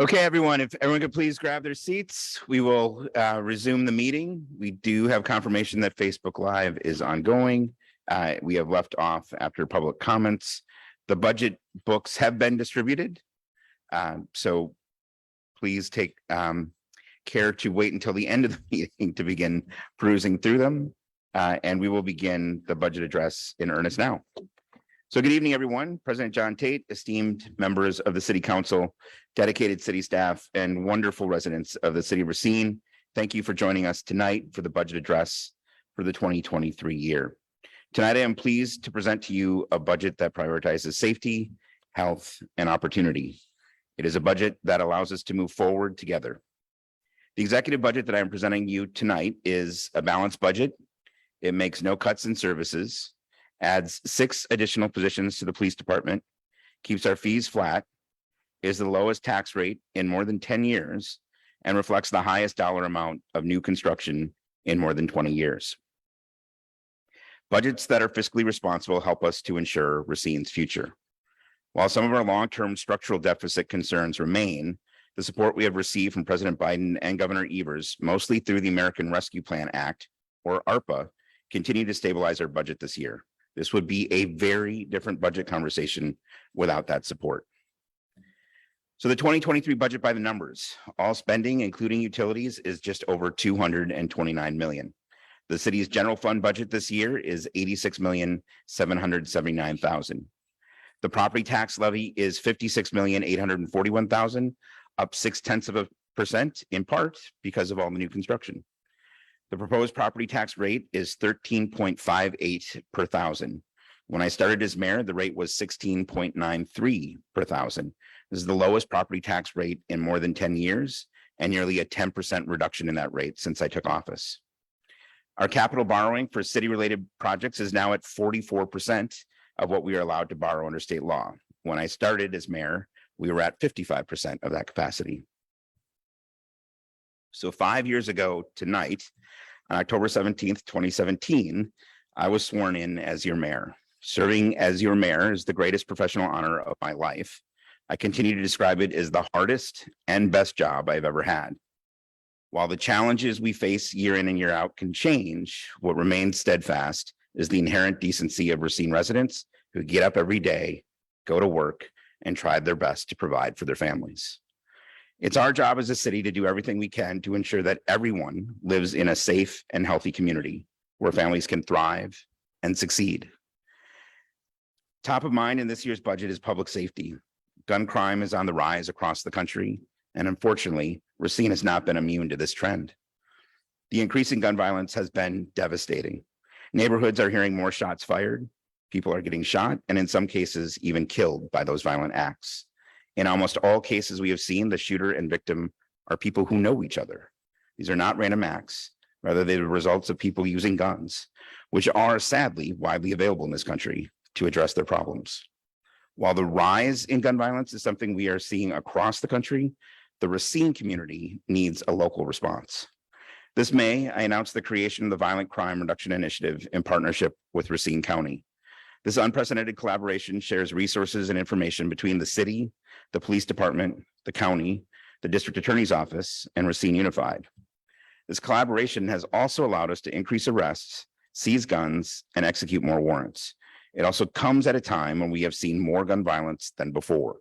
Okay, everyone, if everyone could please grab their seats, we will resume the meeting. We do have confirmation that Facebook Live is ongoing. We have left off after public comments. The budget books have been distributed. So please take care to wait until the end of the meeting to begin perusing through them. And we will begin the budget address in earnest now. So good evening, everyone. President John Tate, esteemed members of the City Council, dedicated city staff, and wonderful residents of the City of Racine. Thank you for joining us tonight for the budget address for the 2023 year. Tonight, I am pleased to present to you a budget that prioritizes safety, health, and opportunity. It is a budget that allows us to move forward together. The executive budget that I am presenting you tonight is a balanced budget. It makes no cuts in services, adds 6 additional positions to the police department, keeps our fees flat, is the lowest tax rate in more than 10 years, and reflects the highest dollar amount of new construction in more than 20 years. Budgets that are fiscally responsible help us to ensure Racine's future. While some of our long-term structural deficit concerns remain, the support we have received from President Biden and Governor Evers, mostly through the American Rescue Plan Act, or ARPA, continue to stabilize our budget this year. This would be a very different budget conversation without that support. So the 2023 budget by the numbers, all spending, including utilities, is just over $229 million. The city's general fund budget this year is $86,779,000. The property tax levy is $56,841,000, up 0.6%, in part because of all the new construction. The proposed property tax rate is 13.58 per thousand. When I started as mayor, the rate was 16.93 per thousand. This is the lowest property tax rate in more than 10 years and nearly a 10% reduction in that rate since I took office. Our capital borrowing for city-related projects is now at 44% of what we are allowed to borrow under state law. When I started as mayor, we were at 55% of that capacity. So 5 years ago tonight, on October 17th, 2017, I was sworn in as your mayor. Serving as your mayor is the greatest professional honor of my life. I continue to describe it as the hardest and best job I've ever had. While the challenges we face year in and year out can change, what remains steadfast is the inherent decency of Racine residents who get up every day, go to work, and try their best to provide for their families. It's our job as a city to do everything we can to ensure that everyone lives in a safe and healthy community where families can thrive and succeed. Top of mind in this year's budget is public safety. Gun crime is on the rise across the country, and unfortunately, Racine has not been immune to this trend. The increasing gun violence has been devastating. Neighborhoods are hearing more shots fired, people are getting shot, and in some cases, even killed by those violent acts. In almost all cases we have seen, the shooter and victim are people who know each other. These are not random acts. Rather, they're the results of people using guns, which are sadly widely available in this country to address their problems. While the rise in gun violence is something we are seeing across the country, the Racine community needs a local response. This May, I announced the creation of the Violent Crime Reduction Initiative in partnership with Racine County. This unprecedented collaboration shares resources and information between the city, the police department, the county, the district attorney's office, and Racine Unified. This collaboration has also allowed us to increase arrests, seize guns, and execute more warrants. It also comes at a time when we have seen more gun violence than before.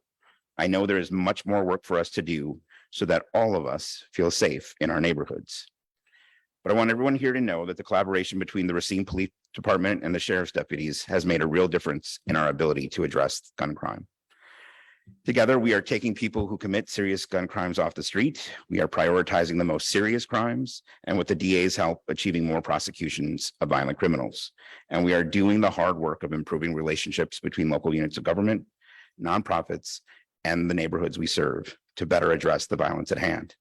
I know there is much more work for us to do so that all of us feel safe in our neighborhoods. But I want everyone here to know that the collaboration between the Racine Police Department and the sheriff's deputies has made a real difference in our ability to address gun crime. Together, we are taking people who commit serious gun crimes off the street. We are prioritizing the most serious crimes, and with the DA's help, achieving more prosecutions of violent criminals. And we are doing the hard work of improving relationships between local units of government, nonprofits, and the neighborhoods we serve to better address the violence at hand.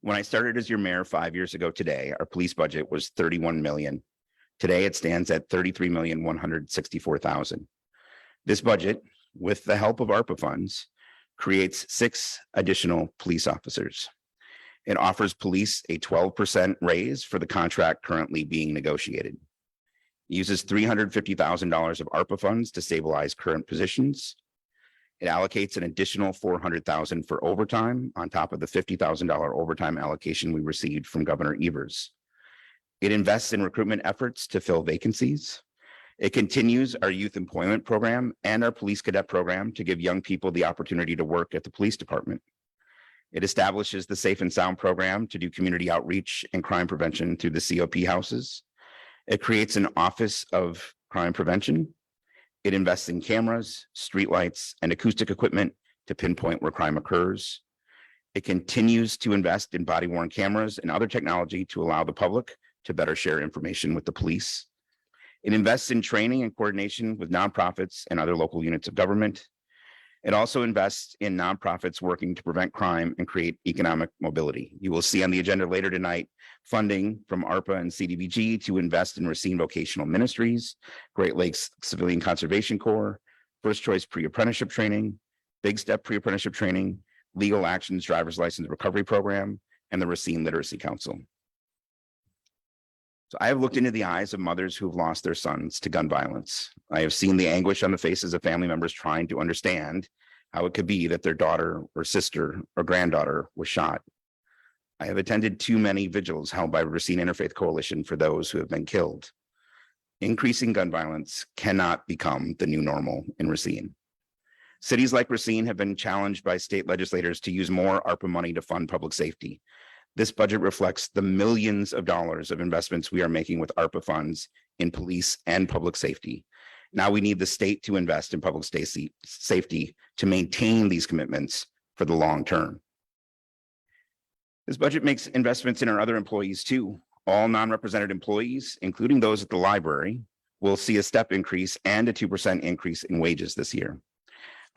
When I started as your mayor 5 years ago today, our police budget was $31 million. Today, it stands at $33,164,000. This budget, with the help of ARPA funds, creates 6 additional police officers. It offers police a 12% raise for the contract currently being negotiated. It uses $350,000 of ARPA funds to stabilize current positions. It allocates an additional $400,000 for overtime on top of the $50,000 overtime allocation we received from Governor Evers. It invests in recruitment efforts to fill vacancies. It continues our youth employment program and our police cadet program to give young people the opportunity to work at the police department. It establishes the Safe and Sound program to do community outreach and crime prevention through the COP houses. It creates an office of crime prevention. It invests in cameras, streetlights, and acoustic equipment to pinpoint where crime occurs. It continues to invest in body-worn cameras and other technology to allow the public to better share information with the police. It invests in training and coordination with nonprofits and other local units of government. It also invests in nonprofits working to prevent crime and create economic mobility. You will see on the agenda later tonight funding from ARPA and CDBG to invest in Racine Vocational Ministries, Great Lakes Civilian Conservation Corps, First Choice Pre-Apprenticeship Training, Big Step Pre-Apprenticeship Training, Legal Actions Driver's License Recovery Program, and the Racine Literacy Council. So I have looked into the eyes of mothers who have lost their sons to gun violence. I have seen the anguish on the faces of family members trying to understand how it could be that their daughter or sister or granddaughter was shot. I have attended too many vigils held by Racine Interfaith Coalition for those who have been killed. Increasing gun violence cannot become the new normal in Racine. Cities like Racine have been challenged by state legislators to use more ARPA money to fund public safety. This budget reflects the millions of dollars of investments we are making with ARPA funds in police and public safety. Now we need the state to invest in public safety to maintain these commitments for the long term. This budget makes investments in our other employees too. All non-represented employees, including those at the library, will see a step increase and a 2% increase in wages this year.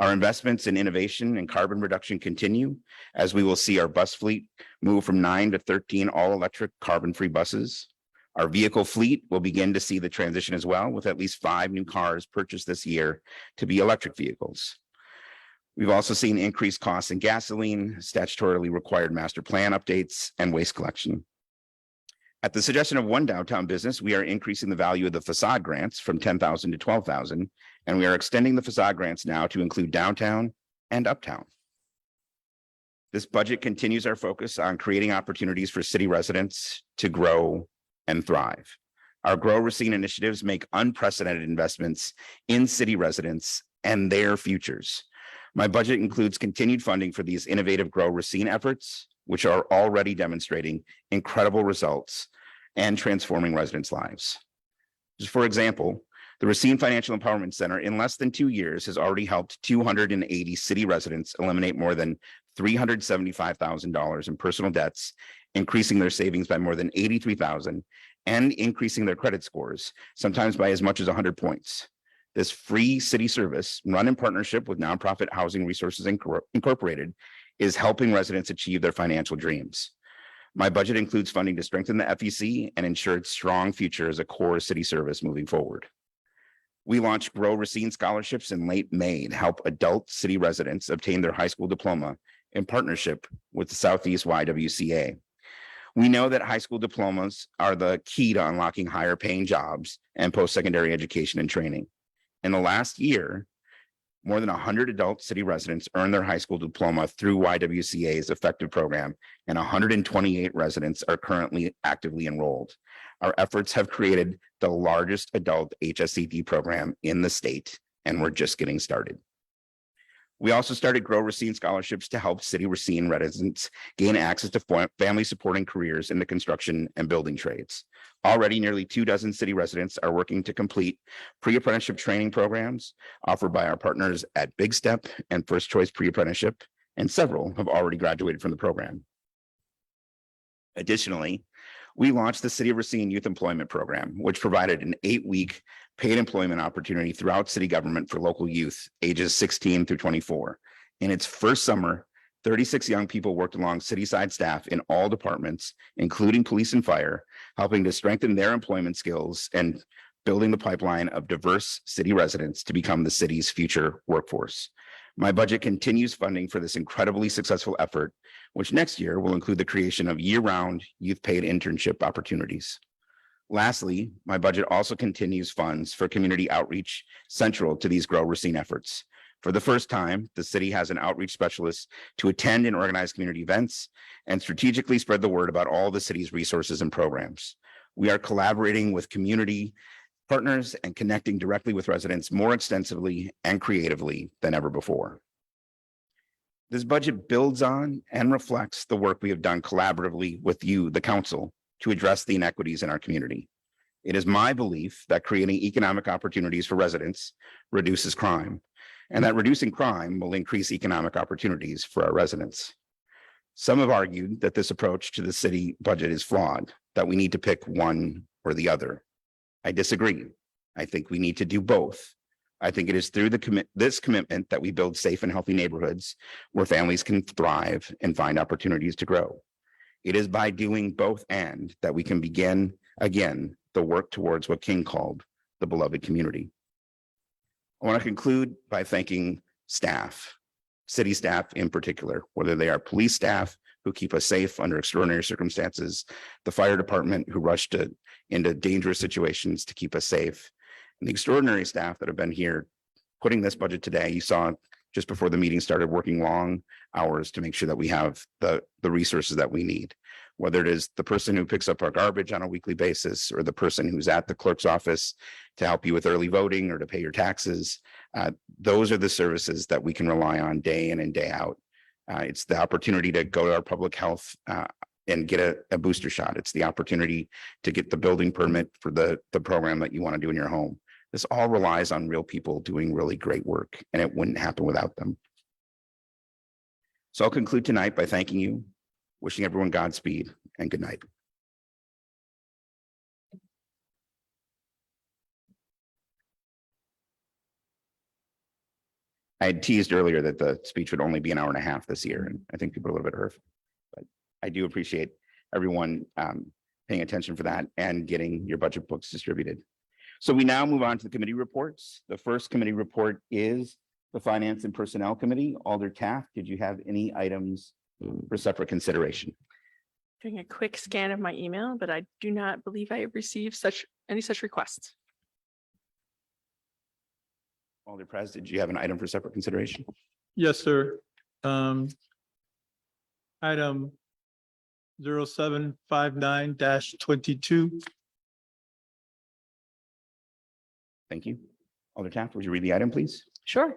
Our investments in innovation and carbon reduction continue as we will see our bus fleet move from 9 to 13 all-electric carbon-free buses. Our vehicle fleet will begin to see the transition as well, with at least 5 new cars purchased this year to be electric vehicles. We've also seen increased costs in gasoline, statutorily required master plan updates, and waste collection. At the suggestion of one downtown business, we are increasing the value of the facade grants from $10,000 to $12,000, and we are extending the facade grants now to include downtown and uptown. This budget continues our focus on creating opportunities for city residents to grow and thrive. Our Grow Racine initiatives make unprecedented investments in city residents and their futures. My budget includes continued funding for these innovative Grow Racine efforts, which are already demonstrating incredible results and transforming residents' lives. Just for example, the Racine Financial Empowerment Center in less than 2 years has already helped 280 city residents eliminate more than $375,000 in personal debts, increasing their savings by more than $83,000 and increasing their credit scores, sometimes by as much as 100 points. This free city service, run in partnership with nonprofit Housing Resources Incorporated, is helping residents achieve their financial dreams. My budget includes funding to strengthen the FEC and ensure its strong future as a core city service moving forward. We launched Grow Racine Scholarships in late May to help adult city residents obtain their high school diploma in partnership with the Southeast YWCA. We know that high school diplomas are the key to unlocking higher paying jobs and post-secondary education and training. In the last year, more than 100 adult city residents earned their high school diploma through YWCA's effective program, and 128 residents are currently actively enrolled. Our efforts have created the largest adult HSCD program in the state, and we're just getting started. We also started Grow Racine Scholarships to help City Racine residents gain access to family supporting careers in the construction and building trades. Already, nearly 24 city residents are working to complete pre-apprenticeship training programs offered by our partners at Big Step and First Choice Pre-Apprenticeship, and several have already graduated from the program. Additionally, we launched the City of Racine Youth Employment Program, which provided an 8-week paid employment opportunity throughout city government for local youth ages 16 through 24. In its first summer, 36 young people worked along city-side staff in all departments, including police and fire, helping to strengthen their employment skills and building the pipeline of diverse city residents to become the city's future workforce. My budget continues funding for this incredibly successful effort, which next year will include the creation of year-round youth paid internship opportunities. Lastly, my budget also continues funds for community outreach central to these Grow Racine efforts. For the first time, the city has an outreach specialist to attend and organize community events and strategically spread the word about all the city's resources and programs. We are collaborating with community partners and connecting directly with residents more extensively and creatively than ever before. This budget builds on and reflects the work we have done collaboratively with you, the council, to address the inequities in our community. It is my belief that creating economic opportunities for residents reduces crime, and that reducing crime will increase economic opportunities for our residents. Some have argued that this approach to the city budget is flawed, that we need to pick one or the other. I disagree. I think we need to do both. I think it is through this commitment that we build safe and healthy neighborhoods where families can thrive and find opportunities to grow. It is by doing both and that we can begin again the work towards what King called the beloved community. I want to conclude by thanking staff, city staff in particular, whether they are police staff who keep us safe under extraordinary circumstances, the fire department who rushed into dangerous situations to keep us safe, and the extraordinary staff that have been here putting this budget today. You saw just before the meeting started working long hours to make sure that we have the resources that we need, whether it is the person who picks up our garbage on a weekly basis or the person who's at the clerk's office to help you with early voting or to pay your taxes. Those are the services that we can rely on day in and day out. It's the opportunity to go to our public health and get a booster shot. It's the opportunity to get the building permit for the program that you want to do in your home. This all relies on real people doing really great work, and it wouldn't happen without them. So I'll conclude tonight by thanking you, wishing everyone Godspeed, and good night. I had teased earlier that the speech would only be an hour and a half this year, and I think people are a little bit hurt, but I do appreciate everyone paying attention for that and getting your budget books distributed. So we now move on to the committee reports. The first committee report is the Finance and Personnel Committee. Alder Taft, did you have any items for separate consideration? Doing a quick scan of my email, but I do not believe I have received any such requests. Alder Prez, did you have an item for separate consideration? Yes, sir. Item 0759-22. Thank you. Alder Taft, would you read the item, please? Sure.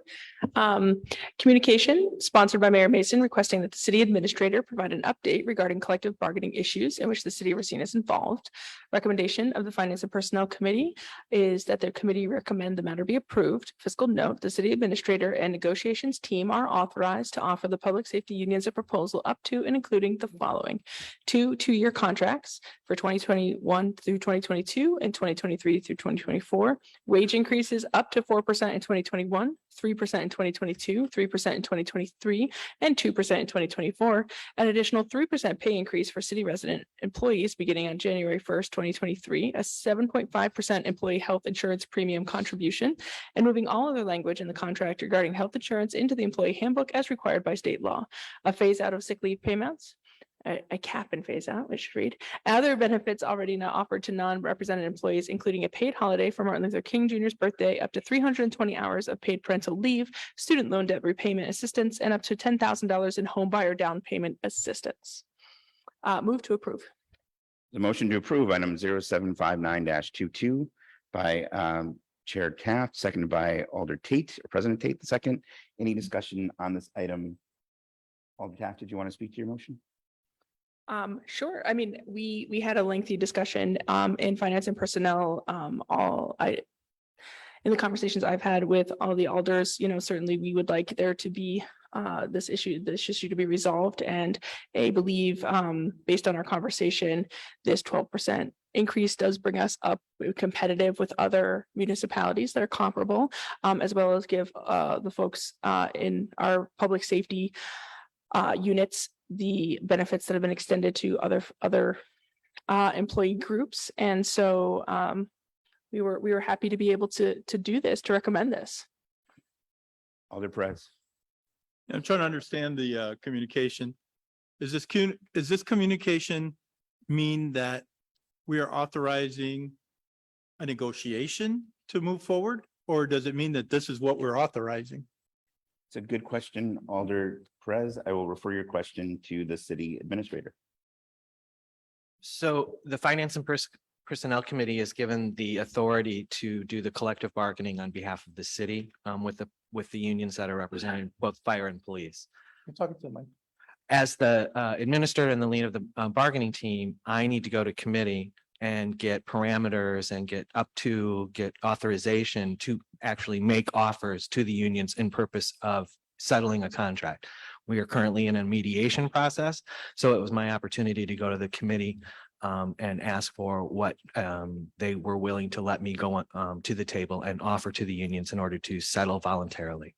Communication sponsored by Mayor Mason requesting that the city administrator provide an update regarding collective bargaining issues in which the city of Racine is involved. Recommendation of the Finance and Personnel Committee is that the committee recommend the matter be approved. Fiscal note, the city administrator and negotiations team are authorized to offer the public safety unions a proposal up to and including the following: two-year contracts for 2021 through 2022 and 2023 through 2024, wage increases up to 4% in 2021, 3% in 2022, 3% in 2023, and 2% in 2024. An additional 3% pay increase for city resident employees beginning on January 1st, 2023, a 7.5% employee health insurance premium contribution, and moving all other language in the contract regarding health insurance into the employee handbook as required by state law. A phase out of sick leave payments, a cap and phase out, it should read. Other benefits already now offered to non-represented employees, including a paid holiday for Martin Luther King Jr.'s birthday, up to 320 hours of paid parental leave, student loan debt repayment assistance, and up to $10,000 in home buyer down payment assistance. Move to approve. The motion to approve item 0759-22 by Chair Taft, seconded by Alder Tate, or President Tate, the second. Any discussion on this item? Alder Taft, did you want to speak to your motion? Sure. I mean, we had a lengthy discussion in Finance and Personnel. In the conversations I've had with all the alders, certainly we would like there to be this issue to be resolved. And I believe based on our conversation, this 12% increase does bring us up competitive with other municipalities that are comparable, as well as give the folks in our public safety units the benefits that have been extended to other employee groups. And so we were happy to be able to do this, to recommend this. Alder Perez. I'm trying to understand the communication. Is this communication mean that we are authorizing a negotiation to move forward? Or does it mean that this is what we're authorizing? It's a good question, Alder Perez. I will refer your question to the city administrator. So the Finance and Personnel Committee is given the authority to do the collective bargaining on behalf of the city with the unions that are represented, both fire and police. I'm talking to the mic. As the administrator and the lead of the bargaining team, I need to go to committee and get parameters and get authorization to actually make offers to the unions in purpose of settling a contract. We are currently in a mediation process, so it was my opportunity to go to the committee and ask for what they were willing to let me go to the table and offer to the unions in order to settle voluntarily.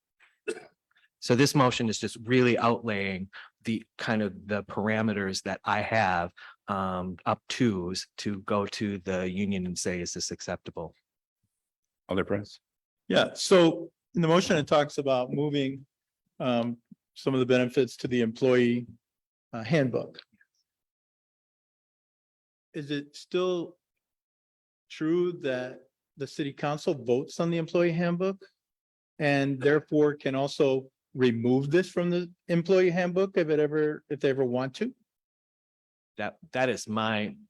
So this motion is just really outlaying the kind of the parameters that I have up to go to the union and say, is this acceptable? Alder Perez. Yeah, so in the motion, it talks about moving some of the benefits to the employee handbook. Is it still true that the city council votes on the employee handbook? And therefore can also remove this from the employee handbook if they ever want to? That is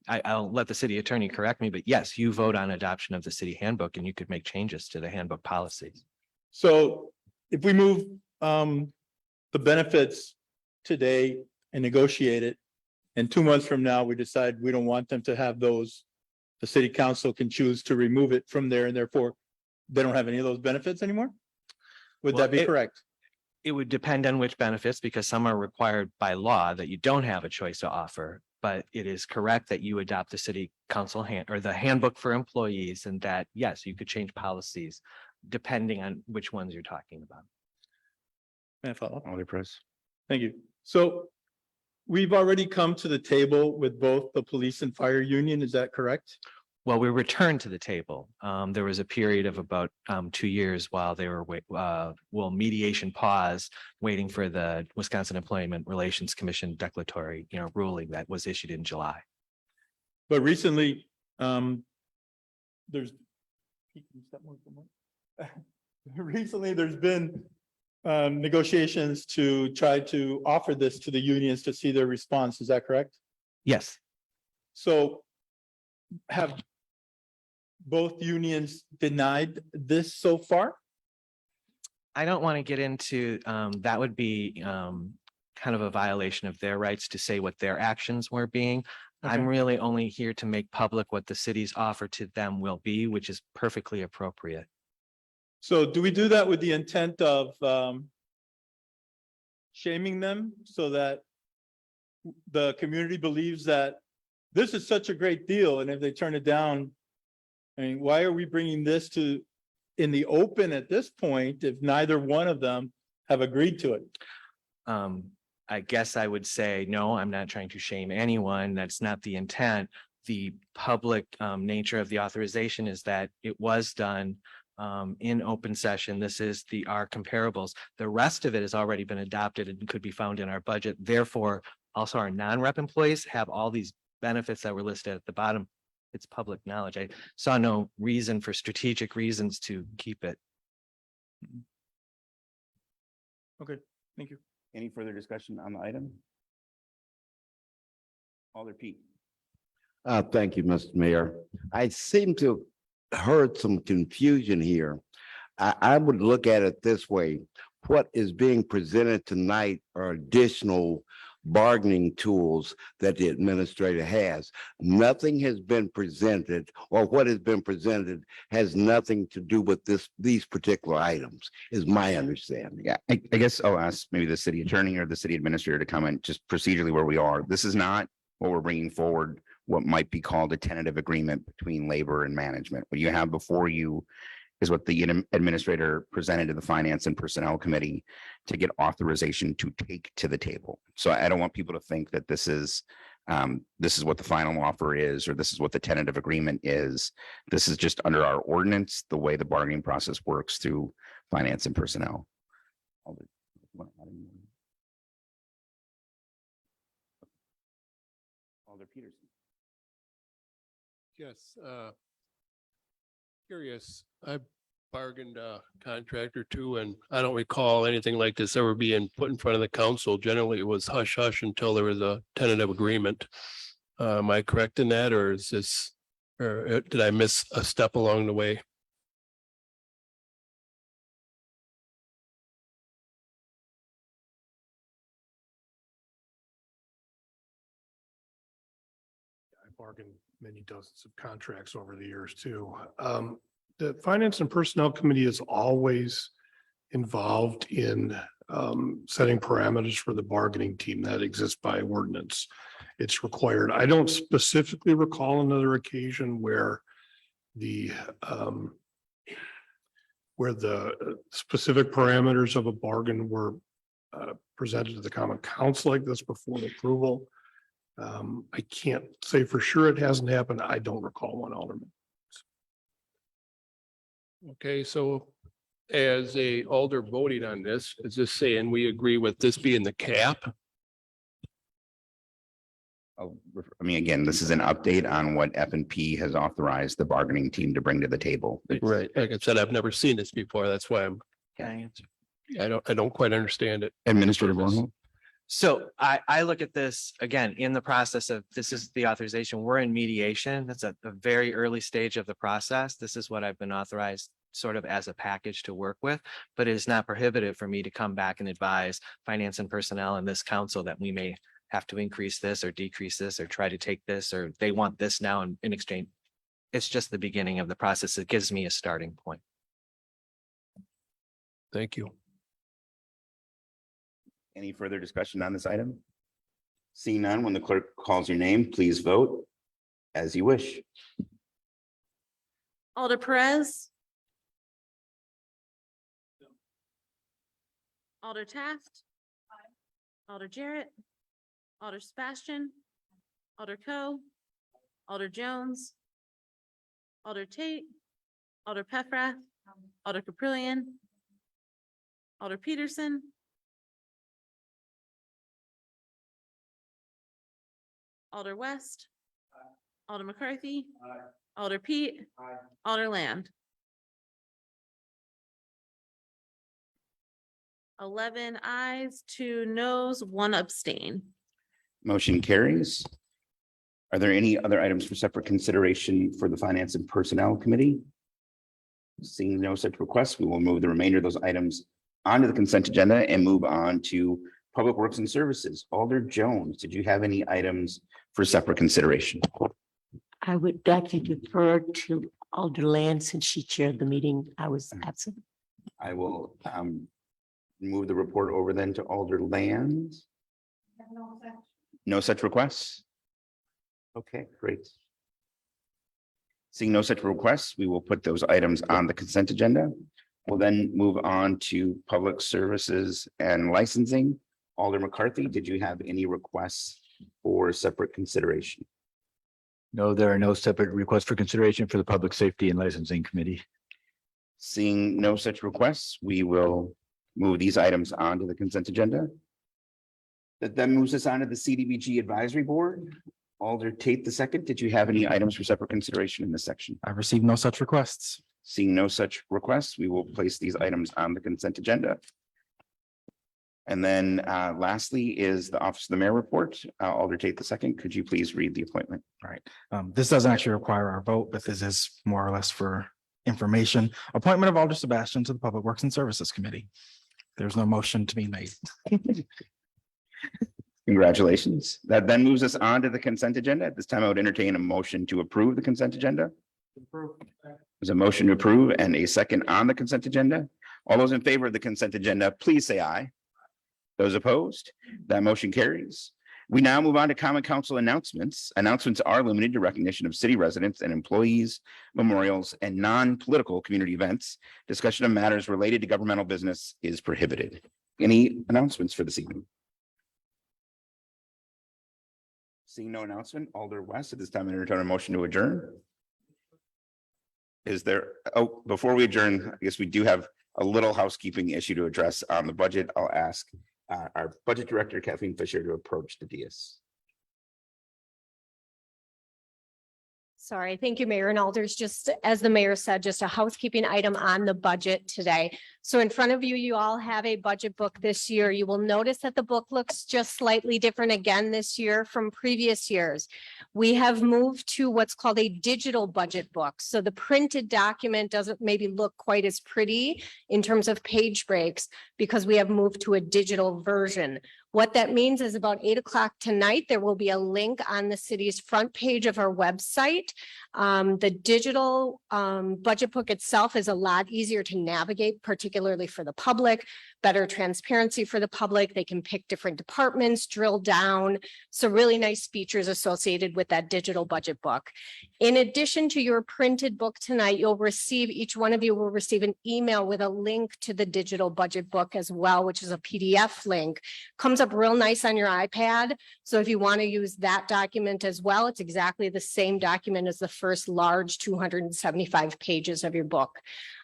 I'll let the city attorney correct me, but yes, you vote on adoption of the city handbook and you could make changes to the handbook policies. So if we move the benefits today and negotiate it, and 2 months from now, we decide we don't want them to have those, the city council can choose to remove it from there and therefore they don't have any of those benefits anymore? Would Well, that be correct? It would depend on which benefits, because some are required by law that you don't have a choice to offer. But it is correct that you adopt the city council or the handbook for employees, and that, yes, you could change policies depending on which ones you're talking about. May I follow up? Alder Perez. Thank you. So we've already come to the table with both the police and fire union, is that correct? Well, we returned to the table. There was a period of about 2 years while they were mediation paused, waiting for the Wisconsin Employment Relations Commission declaratory, ruling that was issued in July. But recently, recently there's been negotiations to try to offer this to the unions to see their response. Is that correct? Yes. So have both unions denied this so far? I don't want to get into, that would be kind of a violation of their rights to say what their actions were being. I'm Okay. really only here to make public what the city's offer to them will be, which is perfectly appropriate. So do we do that with the intent of shaming them so that the community believes that this is such a great deal, and if they turn it down, I mean, why are we bringing this to in the open at this point if neither one of them have agreed to it? I guess I would say, no, I'm not trying to shame anyone. That's not the intent. The public nature of the authorization is that it was done in open session. This is our comparables. The rest of it has already been adopted and could be found in our budget. Therefore, also our non-rep employees have all these benefits that were listed at the bottom. It's public knowledge. I saw no reason for strategic reasons to keep it. Okay, thank you. Any further discussion on the item? Alder Pete. Thank you, Mr. Mayor. I seem to have heard some confusion here. I would look at it this way. What is being presented tonight are additional bargaining tools that the administrator has. Nothing has been presented, or what has been presented has nothing to do with these particular items, is my understanding. Yeah, I guess I'll ask maybe the city attorney or the city administrator to comment just procedurally where we are. This is not what we're bringing forward, what might be called a tentative agreement between labor and management. What you have before you is what the administrator presented to the Finance and Personnel Committee to get authorization to take to the table. So I don't want people to think that this is what the final offer is, or this is what the tentative agreement is. This is just under our ordinance, the way the bargaining process works through Finance and Personnel. Alder Peterson. Yes, curious, I bargained contract or two, and I don't recall anything like this ever being put in front of the council. Generally, it was hush hush until there was a tentative agreement. Am I correct in that, or is this, or did I miss a step along the way? I bargained many dozens of contracts over the years too. The Finance and Personnel Committee is always involved in setting parameters for the bargaining team that exists by ordinance. It's required. I don't specifically recall another occasion where the specific parameters of a bargain were presented to the common council like this before approval. I can't say for sure it hasn't happened. I don't recall one, Alderman. Okay, so as a alder voting on this, is this saying we agree with this being the cap? I mean, again, this is an update on what F&P has authorized the bargaining team to bring to the table. Right. Like I said, I've never seen this before. That's why Can I answer? I don't quite understand it. Administrator Warhol. So I look at this again in the process of, this is the authorization. We're in mediation. That's a very early stage of the process. This is what I've been authorized sort of as a package to work with, but it is not prohibitive for me to come back and advise finance and personnel and this council that we may have to increase this or decrease this or try to take this, or they want this now in exchange. It's just the beginning of the process. It gives me a starting point. Thank you. Any further discussion on this item? Seeing none, when the clerk calls your name, please vote as you wish. Alder Perez. Alder Taft. Alder Jarrett. Alder Sebastian. Alder Coe. Alder Jones. Alder Tate. Alder Peffrath. Alder Caprillion. Alder Peterson. Alder West. Alder McCarthy. Alder Pete. Alder Land. 11 ayes, 2 noes, 1 abstain. Motion carries. Are there any other items for separate consideration for the Finance and Personnel Committee? Seeing no such requests, we will move the remainder of those items onto the consent agenda and move on to Public Works and Services. Alder Jones, did you have any items for separate consideration? I would like to defer to Alder Land since she chaired the meeting. I was absent. I will move the report over then to Alder Land. No such requests? Okay, great. Seeing no such requests, we will put those items on the consent agenda. We'll then move on to Public Services and Licensing. Alder McCarthy, did you have any requests for separate consideration? No, there are no separate requests for consideration for the Public Safety and Licensing Committee. Seeing no such requests, we will move these items onto the consent agenda. That then moves us on to the CDBG Advisory Board. Alder Tate II, did you have any items for separate consideration in this section? I've received no such requests. Seeing no such requests, we will place these items on the consent agenda. And then lastly is the Office of the Mayor report. Alder Tate II, could you please read the appointment? All right. This doesn't actually require our vote, but this is more or less for information. Appointment of Alder Sebastian to the Public Works and Services Committee. There's no motion to be made. Congratulations. That then moves us on to the consent agenda. At this time, I would entertain a motion to approve the consent agenda. There's a motion to approve and a second on the consent agenda. All those in favor of the consent agenda, please say aye. Those opposed, that motion carries. We now move on to Common Council announcements. Announcements are limited to recognition of city residents and employees, memorials, and non-political community events. Discussion of matters related to governmental business is prohibited. Any announcements for this evening? Seeing no announcement, Alder West, at this time, I entertain a motion to adjourn. Is there, oh, before we adjourn, I guess we do have a little housekeeping issue to address on the budget. I'll ask our budget director, Kathleen Fisher, to approach the dais. Sorry, thank you, Mayor and Alders. Just as the mayor said, just a housekeeping item on the budget today. So in front of you, you all have a budget book this year. You will notice that the book looks just slightly different again this year from previous years. We have moved to what's called a digital budget book. So the printed document doesn't maybe look quite as pretty in terms of page breaks because we have moved to a digital version. What that means is about 8 o'clock tonight, there will be a link on the city's front page of our website. The digital budget book itself is a lot easier to navigate, particularly for the public, better transparency for the public. They can pick different departments, drill down. So really nice features associated with that digital budget book. In addition to your printed book tonight, each one of you will receive an email with a link to the digital budget book as well, which is a PDF link. Comes up real nice on your iPad. So if you want to use that document as well, it's exactly the same document as the first large 275 pages of your book.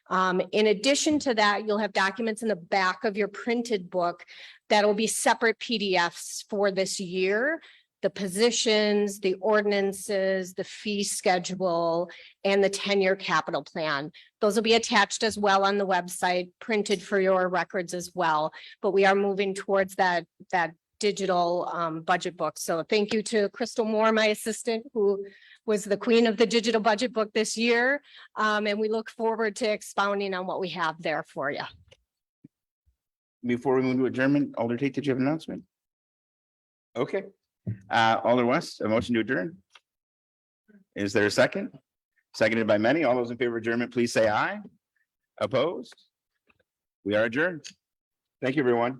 In addition to that, you'll have documents in the back of your printed book that will be separate PDFs for this year. The positions, the ordinances, the fee schedule, and the 10-year capital plan. Those will be attached as well on the website, printed for your records as well. But we are moving towards that digital budget book. So thank you to Crystal Moore, my assistant, who was the queen of the digital budget book this year. And we look forward to expounding on what we have there for you. Before we move to adjournment, Alder Tate, did you have an announcement? Okay. Alder West, a motion to adjourn. Is there a second? Seconded by many. All those in favor of adjournment, please say aye. Opposed? We are adjourned. Thank you, everyone.